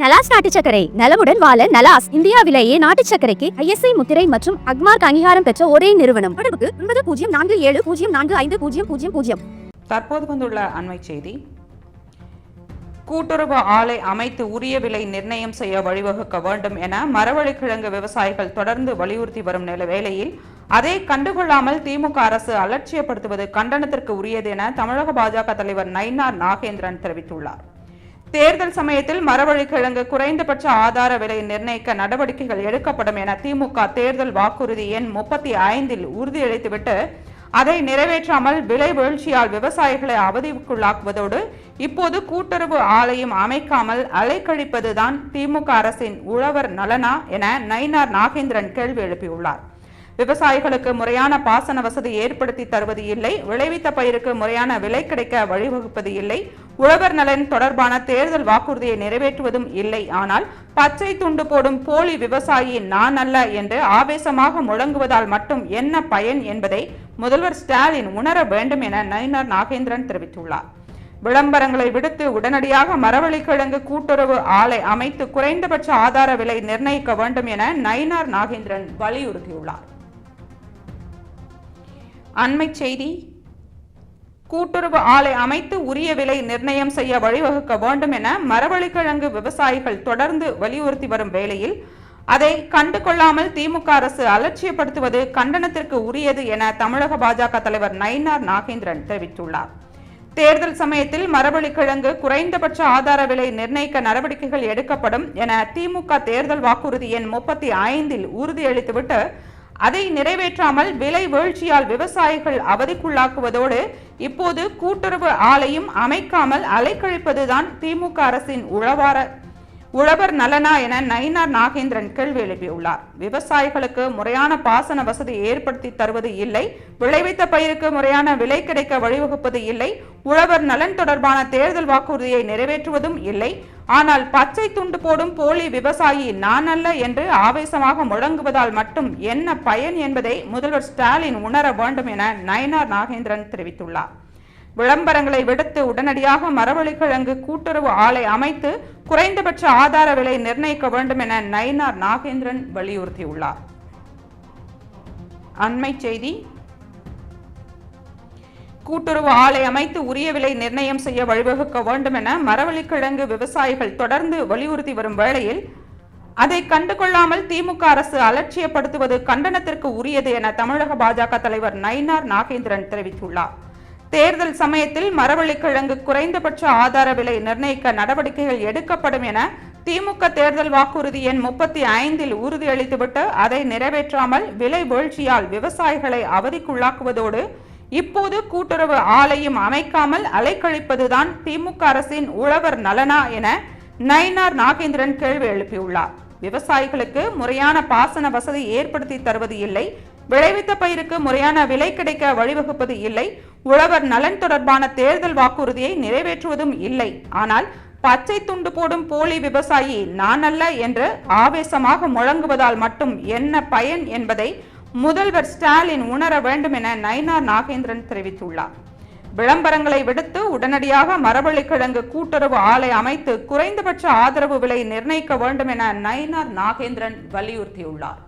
நலாஸ் நாட்டு சர்க்கரை நலமுடன் வாழ நலாஸ் இந்தியாவிலேயே நாட்டு சர்க்கரைக்கு ISI முத்திரை மற்றும் அக்மார்க் அங்கீகாரம் பெற்ற ஒரே நிறுவனம். தொடர்புக்கு 9047045000. தற்போது வந்துள்ள அண்மை செய்தி. கூட்டுறவு ஆலை அமைத்து உரிய விலை நிர்ணயம் செய்ய வழிவகுக்க வேண்டும் என மரவள்ளிக்கிழங்கு விவசாயிகள் தொடர்ந்து வலியுறுத்தி வரும் வேளையில் அதை கண்டுகொள்ளாமல் திமுக அரசு அலட்சியப்படுத்துவது கண்டனத்திற்கு உரியது என தமிழக பாஜக தலைவர் நயினார் நாகேந்திரன் தெரிவித்துள்ளார். தேர்தல் சமயத்தில் மரவள்ளிக்கிழங்கு குறைந்தபட்ச ஆதார விலை நிர்ணயிக்க நடவடிக்கைகள் எடுக்கப்படும் என திமுக தேர்தல் வாக்குறுதி எண் 35 உறுதியளித்துவிட்டு அதை நிறைவேற்றாமல் விலை வீழ்ச்சியால் விவசாயிகளை அவதிக்குள்ளாக்குவதோடு இப்போது கூட்டுறவு ஆலையும் அமைக்காமல் அலைக்கழிப்பதுதான் திமுக அரசின் உழவர் நலனா என நயினார் நாகேந்திரன் கேள்வி எழுப்பியுள்ளார். விவசாயிகளுக்கு முறையான பாசன வசதி ஏற்படுத்தி தருவது இல்லை, விளைவித்த பயிருக்கு முறையான விலை கிடைக்க வழிவகுப்பது இல்லை, உழவர் நலன் தொடர்பான தேர்தல் வாக்குறுதியை நிறைவேற்றுவதும் இல்லை. ஆனால் பச்சை துண்டு போடும் போலி விவசாயி நான் அல்ல என்று ஆவேசமாக முழங்குவதால் மட்டும் என்ன பயன் என்பதை முதல்வர் ஸ்டாலின் உணர வேண்டும் என நயினார் நாகேந்திரன் தெரிவித்துள்ளார். விளம்பரங்களை விடுத்து உடனடியாக மரவள்ளிக்கிழங்கு கூட்டுறவு ஆலை அமைத்து குறைந்தபட்ச ஆதார விலை நிர்ணயிக்க வேண்டும் என நயினார் நாகேந்திரன் வலியுறுத்தியுள்ளார். அண்மை செய்தி. கூட்டுறவு ஆலை அமைத்து உரிய விலை நிர்ணயம் செய்ய வழிவகுக்க வேண்டும் என மரவள்ளிக்கிழங்கு விவசாயிகள் தொடர்ந்து வலியுறுத்தி வரும் வேளையில் அதை கண்டுகொள்ளாமல் திமுக அரசு அலட்சியப்படுத்துவது கண்டனத்திற்கு உரியது என தமிழக பாஜக தலைவர் நயினார் நாகேந்திரன் தெரிவித்துள்ளார். தேர்தல் சமயத்தில் மரவள்ளிக்கிழங்கு குறைந்தபட்ச ஆதார விலை நிர்ணயிக்க நடவடிக்கைகள் எடுக்கப்படும் என திமுக தேர்தல் வாக்குறுதி எண் 35 உறுதியளித்துவிட்டு அதை நிறைவேற்றாமல் விலை வீழ்ச்சியால் விவசாயிகள் அவதிக்குள்ளாக்குவதோடு இப்போது கூட்டுறவு ஆலையும் அமைக்காமல் அலைக்கழிப்பதுதான் திமுக அரசின் உழவர் நலனா என நயினார் நாகேந்திரன் கேள்வி எழுப்பியுள்ளார். விவசாயிகளுக்கு முறையான பாசன வசதி ஏற்படுத்தி தருவது இல்லை, விளைவித்த பயிருக்கு முறையான விலை கிடைக்க வழிவகுப்பது இல்லை, உழவர் நலன் தொடர்பான தேர்தல் வாக்குறுதியை நிறைவேற்றுவதும் இல்லை. ஆனால் பச்சை துண்டு போடும் போலி விவசாயி நான் அல்ல என்று ஆவேசமாக முழங்குவதால் மட்டும் என்ன பயன் என்பதை முதல்வர் ஸ்டாலின் உணர வேண்டும் என நயினார் நாகேந்திரன் தெரிவித்துள்ளார். விளம்பரங்களை விடுத்து உடனடியாக மரவள்ளிக்கிழங்கு கூட்டுறவு ஆலை அமைத்து குறைந்தபட்ச ஆதார விலை நிர்ணயிக்க வேண்டும் என நயினார் நாகேந்திரன் வலியுறுத்தியுள்ளார். அண்மை செய்தி. கூட்டுறவு ஆலை அமைத்து உரிய விலை நிர்ணயம் செய்ய வழிவகுக்க வேண்டும் என மரவள்ளிக்கிழங்கு விவசாயிகள் தொடர்ந்து வலியுறுத்தி வரும் வேளையில் அதை கண்டுகொள்ளாமல் திமுக அரசு அலட்சியப்படுத்துவது கண்டனத்திற்கு உரியது என தமிழக பாஜக தலைவர் நயினார் நாகேந்திரன் தெரிவித்துள்ளார். தேர்தல் சமயத்தில் மரவள்ளிக்கிழங்கு குறைந்தபட்ச ஆதார விலை நிர்ணயிக்க நடவடிக்கைகள் எடுக்கப்படும் என திமுக தேர்தல் வாக்குறுதி எண் 35 உறுதியளித்துவிட்டு அதை நிறைவேற்றாமல் விலை வீழ்ச்சியால் விவசாயிகளை அவதிக்குள்ளாக்குவதோடு இப்போது கூட்டுறவு ஆலையும் அமைக்காமல் அலைக்கழிப்பதுதான் திமுக அரசின் உழவர் நலனா என நயினார் நாகேந்திரன் கேள்வி எழுப்பியுள்ளார். விவசாயிகளுக்கு முறையான பாசன வசதி ஏற்படுத்தி தருவது இல்லை, விளைவித்த பயிருக்கு முறையான விலை கிடைக்க வழிவகுப்பது இல்லை, உழவர் நலன் தொடர்பான தேர்தல் வாக்குறுதியை நிறைவேற்றுவதும் இல்லை. ஆனால் பச்சை துண்டு போடும் போலி விவசாயி நான் அல்ல என்று ஆவேசமாக முழங்குவதால் மட்டும் என்ன பயன் என்பதை முதல்வர் ஸ்டாலின் உணர வேண்டும் என நயினார் நாகேந்திரன் தெரிவித்துள்ளார். விளம்பரங்களை விடுத்து உடனடியாக மரவள்ளிக்கிழங்கு கூட்டுறவு ஆலை அமைத்து குறைந்தபட்ச ஆதரவு விலை நிர்ணயிக்க வேண்டும் என நயினார் நாகேந்திரன் வலியுறுத்தியுள்ளார்.